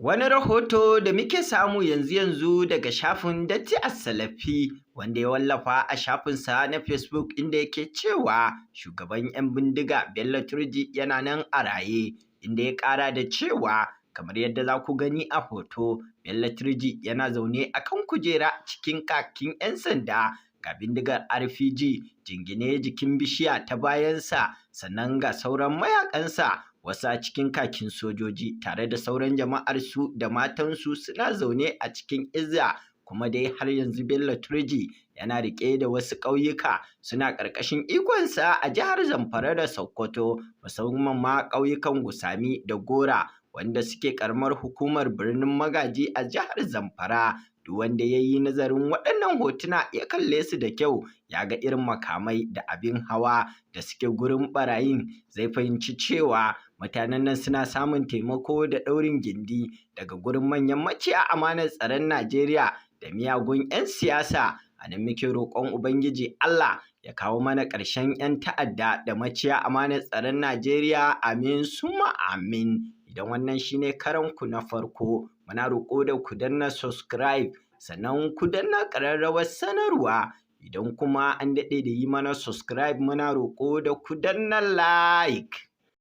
Wani rahoto da muke samu yanzu daga shafin Datti As-Salafi wanda ya wallafa a shafinsa na Facebook inda yake cewa shugaban 'yan bindiga Bello Turji yana nan a raye, inda ya ƙara da cewa kamar yadda za ku gani a hoto, Bello Turji yana zaune a kan kujera cikin kakin 'yan sanda, ga bindigar RPG jingine jikin bishiya ta bayansa, sannan ga sauran mayaƙansa wasu a cikin kakin sojoji tare da sauran jama'arsu da matansu suna zaune a cikin izza. Kuma dai har yanzu Bello Turji yana riƙe da wasu ƙauyuka suna ƙarƙashin ikonsa a jihar Zamfara da Sokoto, musamman ma ƙauyukan Gusami da Gora wanda suke ƙaramar hukumar Birnin Magaji a jihar Zamfara. Duk wanda ya yi nazarin waɗannan hotuna ya kalle su da kyau ya ga irin makamai da abin hawa da suke gurin ɓarayin, zai fahimci cewa mutanen nan suna samun taimako da ɗaurin gindi daga gurin manyan maciya amanar tsaron Najeriya da miyagun 'yan siyasa. A nan muke roƙon Ubangiji Allah ya kawo mana ƙarshen 'yan ta'adda da maciya amanar tsaron Najeriya, amin summa amin. Idan wannan shine karanku na farko, muna roƙo da ku danna subscribe sannan ku danna ƙararrawar sanarwa. Idan kuma an daɗe da yi mana subscribe, muna roƙo da ku danna like.